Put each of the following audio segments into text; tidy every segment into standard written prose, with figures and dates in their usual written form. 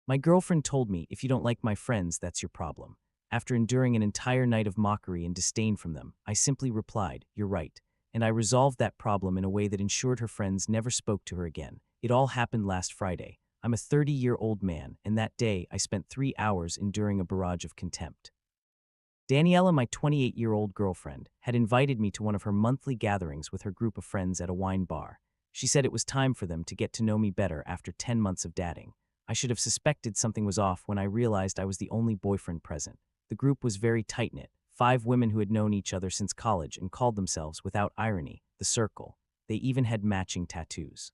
My girlfriend told me, if you don't like my friends, that's your problem. After enduring an entire night of mockery and disdain from them, I simply replied, you're right. And I resolved that problem in a way that ensured her friends never spoke to her again. It all happened last Friday. I'm a 30-year-old man, and that day I spent 3 hours enduring a barrage of contempt. Daniela, my 28-year-old girlfriend, had invited me to one of her monthly gatherings with her group of friends at a wine bar. She said it was time for them to get to know me better after 10 months of dating. I should have suspected something was off when I realized I was the only boyfriend present. The group was very tight-knit, 5 women who had known each other since college and called themselves, without irony, the Circle. They even had matching tattoos.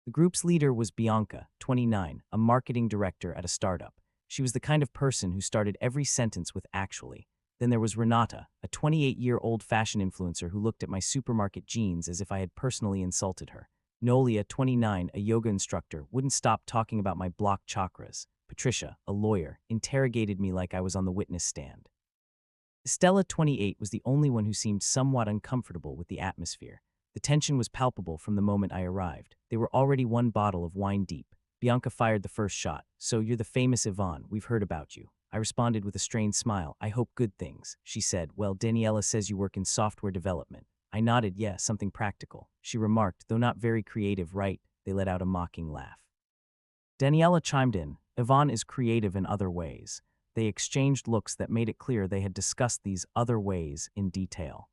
The group's leader was Bianca, 29, a marketing director at a startup. She was the kind of person who started every sentence with "actually." Then there was Renata, a 28-year-old fashion influencer who looked at my supermarket jeans as if I had personally insulted her. Nolia, 29, a yoga instructor, wouldn't stop talking about my blocked chakras. Patricia, a lawyer, interrogated me like I was on the witness stand. Estella, 28, was the only one who seemed somewhat uncomfortable with the atmosphere. The tension was palpable from the moment I arrived. They were already one bottle of wine deep. Bianca fired the first shot. So you're the famous Yvonne, we've heard about you. I responded with a strained smile. I hope good things. She said, well, Daniela says you work in software development. I nodded, yeah, something practical. She remarked, though not very creative, right? They let out a mocking laugh. Daniela chimed in, Yvonne is creative in other ways. They exchanged looks that made it clear they had discussed these other ways in detail.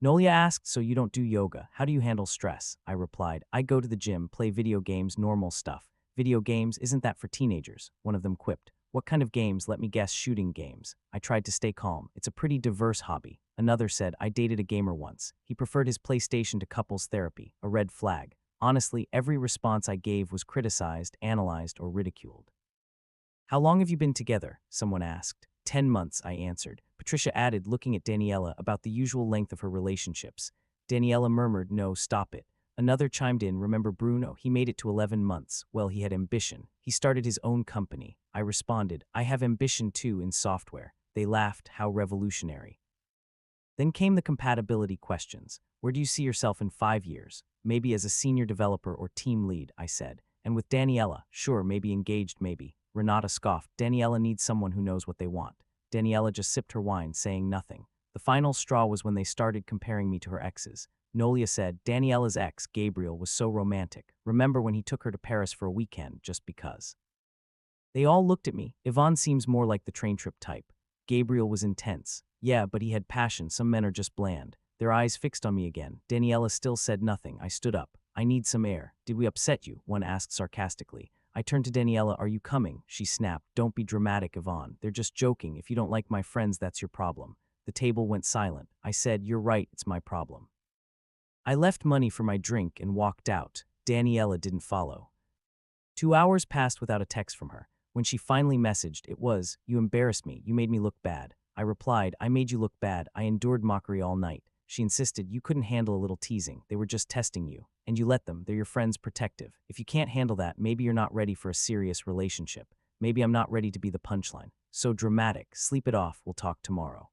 Nolia asked, so you don't do yoga. How do you handle stress? I replied, I go to the gym, play video games, normal stuff. Video games, isn't that for teenagers? One of them quipped. What kind of games? Let me guess, shooting games. I tried to stay calm. It's a pretty diverse hobby. Another said, I dated a gamer once. He preferred his PlayStation to couples therapy, a red flag. Honestly, every response I gave was criticized, analyzed, or ridiculed. How long have you been together? Someone asked. 10 months, I answered. Patricia added, looking at Daniela, about the usual length of her relationships. Daniela murmured, no, stop it. Another chimed in, remember Bruno? He made it to 11 months. Well, he had ambition. He started his own company. I responded, I have ambition too in software. They laughed, how revolutionary. Then came the compatibility questions. Where do you see yourself in 5 years? Maybe as a senior developer or team lead, I said. And with Daniela, sure, maybe engaged, maybe. Renata scoffed, Daniela needs someone who knows what they want. Daniela just sipped her wine, saying nothing. The final straw was when they started comparing me to her exes. Nolia said, Daniela's ex, Gabriel, was so romantic. Remember when he took her to Paris for a weekend, just because? They all looked at me. Yvonne seems more like the train trip type. Gabriel was intense. Yeah, but he had passion. Some men are just bland. Their eyes fixed on me again. Daniela still said nothing. I stood up. I need some air. Did we upset you? One asked sarcastically. I turned to Daniela. Are you coming? She snapped. Don't be dramatic, Yvonne. They're just joking. If you don't like my friends, that's your problem. The table went silent. I said, you're right, it's my problem. I left money for my drink and walked out. Daniela didn't follow. 2 hours passed without a text from her. When she finally messaged, it was, you embarrassed me. You made me look bad. I replied, I made you look bad. I endured mockery all night. She insisted, you couldn't handle a little teasing. They were just testing you. And you let them. They're your friends, protective. If you can't handle that, maybe you're not ready for a serious relationship. Maybe I'm not ready to be the punchline. So dramatic. Sleep it off. We'll talk tomorrow.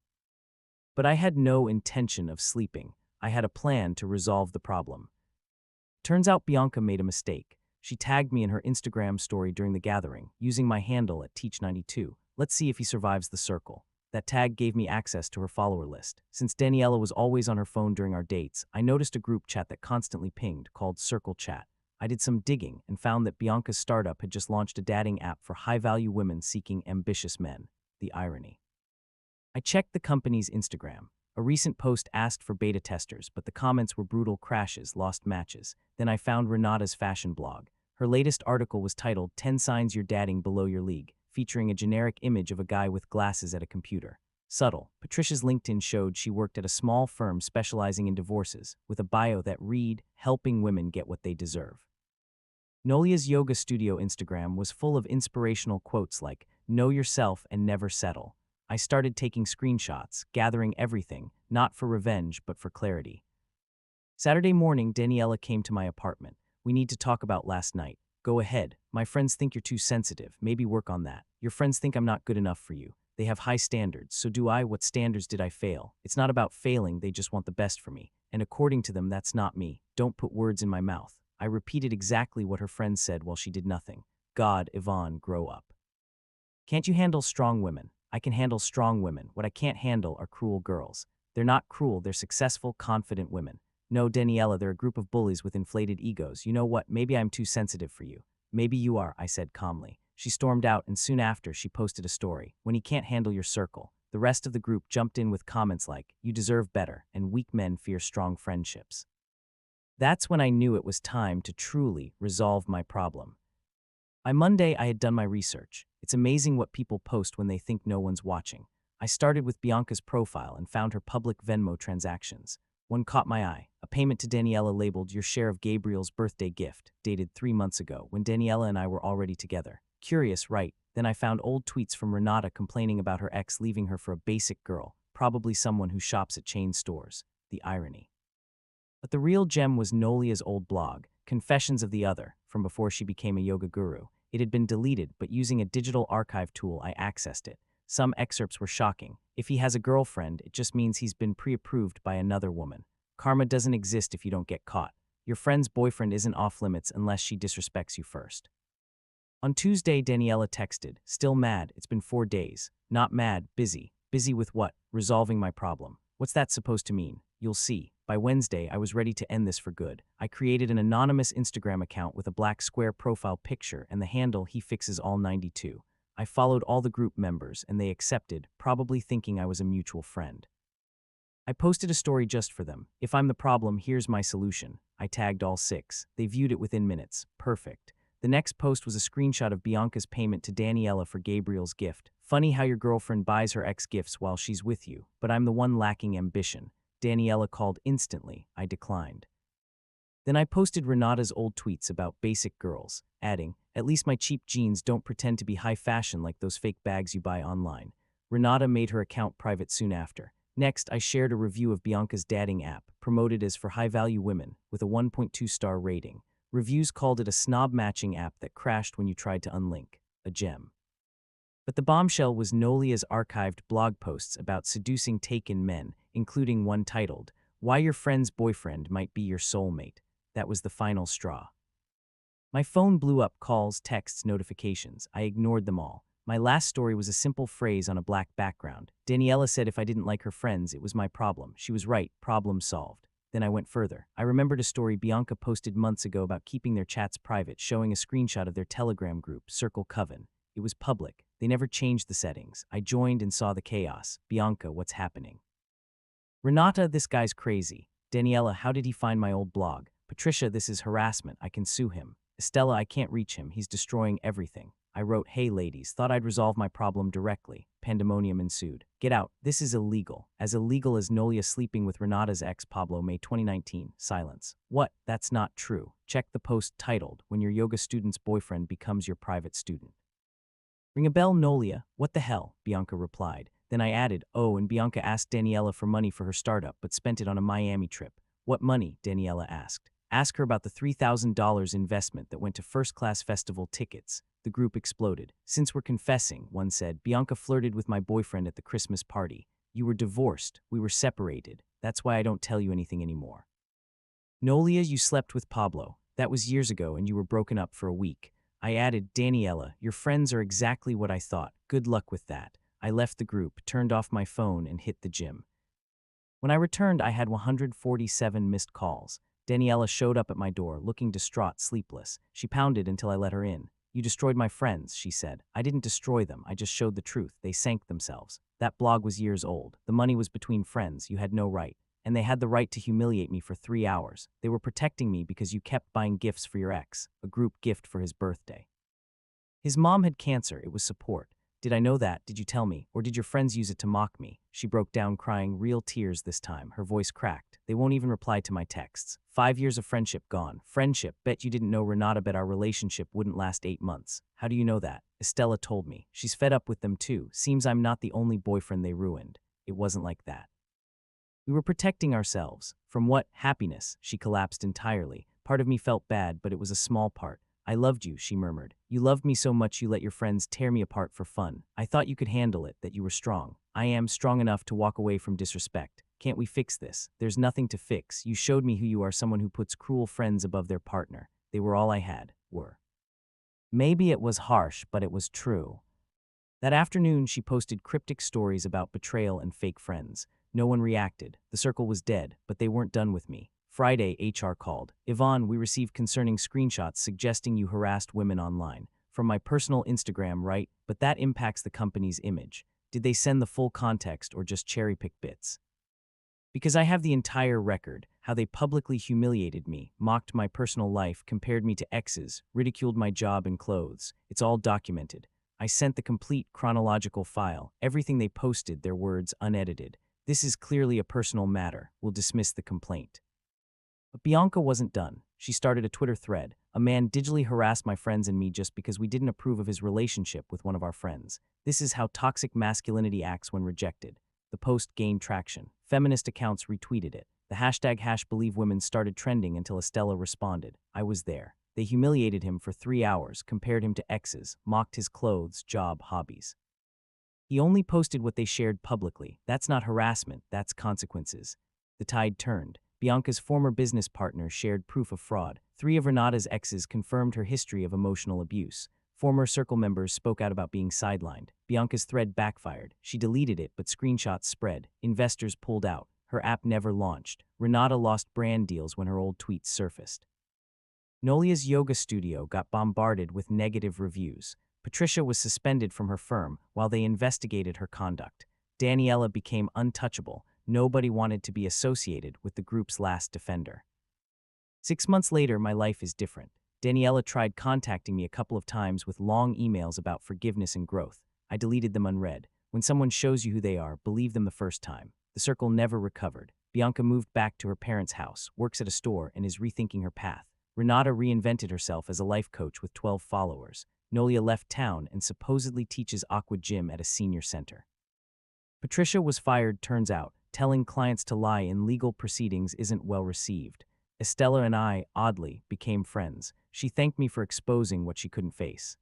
But I had no intention of sleeping. I had a plan to resolve the problem. Turns out Bianca made a mistake. She tagged me in her Instagram story during the gathering, using my handle at Teach92. Let's see if he survives the circle. That tag gave me access to her follower list. Since Daniela was always on her phone during our dates, I noticed a group chat that constantly pinged, called Circle Chat. I did some digging and found that Bianca's startup had just launched a dating app for high-value women seeking ambitious men. The irony. I checked the company's Instagram. A recent post asked for beta testers, but the comments were brutal crashes, lost matches. Then I found Renata's fashion blog. Her latest article was titled 10 Signs You're Dating Below Your League, featuring a generic image of a guy with glasses at a computer. Subtle. Patricia's LinkedIn showed she worked at a small firm specializing in divorces, with a bio that read, helping women get what they deserve. Nolia's yoga studio Instagram was full of inspirational quotes like, know yourself and never settle. I started taking screenshots, gathering everything, not for revenge, but for clarity. Saturday morning, Daniela came to my apartment. We need to talk about last night. Go ahead. My friends think you're too sensitive. Maybe work on that. Your friends think I'm not good enough for you. They have high standards. So do I. What standards did I fail? It's not about failing. They just want the best for me. And according to them, that's not me. Don't put words in my mouth. I repeated exactly what her friends said while she did nothing. God, Yvonne, grow up. Can't you handle strong women? I can handle strong women. What I can't handle are cruel girls. They're not cruel, they're successful, confident women. No, Daniela, they're a group of bullies with inflated egos. You know what? Maybe I'm too sensitive for you. Maybe you are, I said calmly. She stormed out, and soon after, she posted a story. When he can't handle your circle. The rest of the group jumped in with comments like, you deserve better, and weak men fear strong friendships. That's when I knew it was time to truly resolve my problem. By Monday, I had done my research. It's amazing what people post when they think no one's watching. I started with Bianca's profile and found her public Venmo transactions. One caught my eye, a payment to Daniela labeled your share of Gabriel's birthday gift, dated 3 months ago, when Daniela and I were already together. Curious, right? Then I found old tweets from Renata complaining about her ex leaving her for a basic girl, probably someone who shops at chain stores. The irony. But the real gem was Nolia's old blog, Confessions of the Other, from before she became a yoga guru. It had been deleted, but using a digital archive tool, I accessed it. Some excerpts were shocking. If he has a girlfriend, it just means he's been pre-approved by another woman. Karma doesn't exist if you don't get caught. Your friend's boyfriend isn't off limits unless she disrespects you first. On Tuesday, Daniela texted, still mad, it's been 4 days. Not mad, busy. Busy with what? Resolving my problem. What's that supposed to mean? You'll see. By Wednesday, I was ready to end this for good. I created an anonymous Instagram account with a black square profile picture and the handle he fixes all 92. I followed all the group members and they accepted, probably thinking I was a mutual friend. I posted a story just for them. If I'm the problem, here's my solution. I tagged all 6. They viewed it within minutes. Perfect. The next post was a screenshot of Bianca's payment to Daniela for Gabriel's gift. Funny how your girlfriend buys her ex gifts while she's with you, but I'm the one lacking ambition. Daniela called instantly. I declined. Then I posted Renata's old tweets about basic girls, adding, at least my cheap jeans don't pretend to be high fashion like those fake bags you buy online. Renata made her account private soon after. Next, I shared a review of Bianca's dating app, promoted as for high-value women, with a 1.2-star rating. Reviews called it a snob matching app that crashed when you tried to unlink. A gem. But the bombshell was Nolia's archived blog posts about seducing taken men, including one titled, Why Your Friend's Boyfriend Might Be Your Soulmate. That was the final straw. My phone blew up calls, texts, notifications. I ignored them all. My last story was a simple phrase on a black background. Daniela said if I didn't like her friends, it was my problem. She was right. Problem solved. Then I went further. I remembered a story Bianca posted months ago about keeping their chats private, showing a screenshot of their Telegram group, Circle Coven. It was public. They never changed the settings. I joined and saw the chaos. Bianca, what's happening? Renata, this guy's crazy. Daniela, how did he find my old blog? Patricia, this is harassment. I can sue him. Estella, I can't reach him. He's destroying everything. I wrote, hey ladies, thought I'd resolve my problem directly. Pandemonium ensued. Get out. This is illegal. As illegal as Nolia sleeping with Renata's ex Pablo, May 2019. Silence. What? That's not true. Check the post titled, When Your Yoga Student's Boyfriend Becomes Your Private Student. Ring a bell, Nolia. What the hell? Bianca replied. Then I added, oh, and Bianca asked Daniela for money for her startup, but spent it on a Miami trip. What money? Daniela asked. Ask her about the $3,000 investment that went to first-class festival tickets. The group exploded. Since we're confessing, one said, Bianca flirted with my boyfriend at the Christmas party. You were divorced. We were separated. That's why I don't tell you anything anymore. Nolia, you slept with Pablo. That was years ago and you were broken up for a week. I added, Daniela, your friends are exactly what I thought. Good luck with that. I left the group, turned off my phone, and hit the gym. When I returned, I had 147 missed calls. Daniela showed up at my door, looking distraught, sleepless. She pounded until I let her in. You destroyed my friends, she said. I didn't destroy them. I just showed the truth. They sank themselves. That blog was years old. The money was between friends. You had no right. And they had the right to humiliate me for 3 hours. They were protecting me because you kept buying gifts for your ex, a group gift for his birthday. His mom had cancer. It was support. Did I know that? Did you tell me? Or did your friends use it to mock me? She broke down crying, real tears this time. Her voice cracked. They won't even reply to my texts. 5 years of friendship gone. Friendship. Bet you didn't know Renata bet our relationship wouldn't last 8 months. How do you know that? Estella told me. She's fed up with them too. Seems I'm not the only boyfriend they ruined. It wasn't like that. We were protecting ourselves. From what? Happiness. She collapsed entirely. Part of me felt bad, but it was a small part. I loved you, she murmured. You loved me so much you let your friends tear me apart for fun. I thought you could handle it, that you were strong. I am strong enough to walk away from disrespect. Can't we fix this? There's nothing to fix. You showed me who you are, someone who puts cruel friends above their partner. They were all I had. Were. Maybe it was harsh, but it was true. That afternoon, she posted cryptic stories about betrayal and fake friends. No one reacted. The circle was dead, but they weren't done with me. Friday, HR called. Yvonne, we received concerning screenshots suggesting you harassed women online. From my personal Instagram, right? But that impacts the company's image. Did they send the full context or just cherry-pick bits? Because I have the entire record, how they publicly humiliated me, mocked my personal life, compared me to exes, ridiculed my job and clothes. It's all documented. I sent the complete chronological file, everything they posted, their words unedited. This is clearly a personal matter. We'll dismiss the complaint. But Bianca wasn't done. She started a Twitter thread. A man digitally harassed my friends and me just because we didn't approve of his relationship with one of our friends. This is how toxic masculinity acts when rejected. The post gained traction. Feminist accounts retweeted it. The hashtag #BelieveWomen started trending until Estella responded. I was there. They humiliated him for 3 hours, compared him to exes, mocked his clothes, job, hobbies. He only posted what they shared publicly. That's not harassment, that's consequences. The tide turned. Bianca's former business partner shared proof of fraud. 3 of Renata's exes confirmed her history of emotional abuse. Former circle members spoke out about being sidelined. Bianca's thread backfired. She deleted it, but screenshots spread. Investors pulled out. Her app never launched. Renata lost brand deals when her old tweets surfaced. Nolia's yoga studio got bombarded with negative reviews. Patricia was suspended from her firm while they investigated her conduct. Daniela became untouchable. Nobody wanted to be associated with the group's last defender. 6 months later, my life is different. Daniela tried contacting me a couple of times with long emails about forgiveness and growth. I deleted them unread. When someone shows you who they are, believe them the first time. The circle never recovered. Bianca moved back to her parents' house, works at a store, and is rethinking her path. Renata reinvented herself as a life coach with 12 followers. Nolia left town and supposedly teaches aqua gym at a senior center. Patricia was fired, turns out. Telling clients to lie in legal proceedings isn't well received. Estella and I, oddly, became friends. She thanked me for exposing what she couldn't face.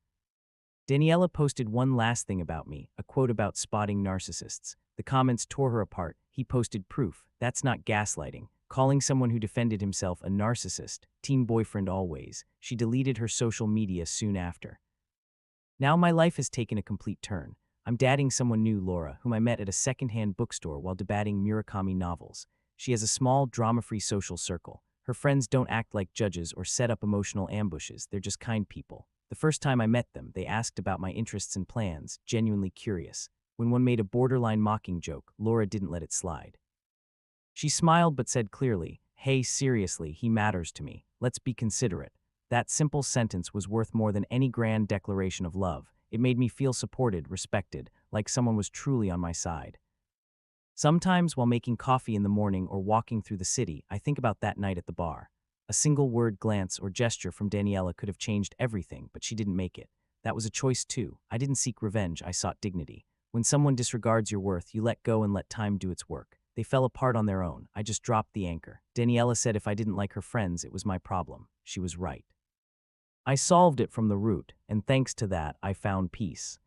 Daniela posted one last thing about me, a quote about spotting narcissists. The comments tore her apart. He posted proof. That's not gaslighting. Calling someone who defended himself a narcissist, teen boyfriend always. She deleted her social media soon after. Now my life has taken a complete turn. I'm dating someone new, Laura, whom I met at a secondhand bookstore while debating Murakami novels. She has a small, drama-free social circle. Her friends don't act like judges or set up emotional ambushes. They're just kind people. The first time I met them, they asked about my interests and plans, genuinely curious. When one made a borderline mocking joke, Laura didn't let it slide. She smiled but said clearly, "Hey, seriously, he matters to me. Let's be considerate." That simple sentence was worth more than any grand declaration of love. It made me feel supported, respected, like someone was truly on my side. Sometimes, while making coffee in the morning or walking through the city, I think about that night at the bar. A single word, glance, or gesture from Daniela could have changed everything, but she didn't make it. That was a choice too. I didn't seek revenge, I sought dignity. When someone disregards your worth, you let go and let time do its work. They fell apart on their own. I just dropped the anchor. Daniela said if I didn't like her friends, it was my problem. She was right. I solved it from the root, and thanks to that, I found peace.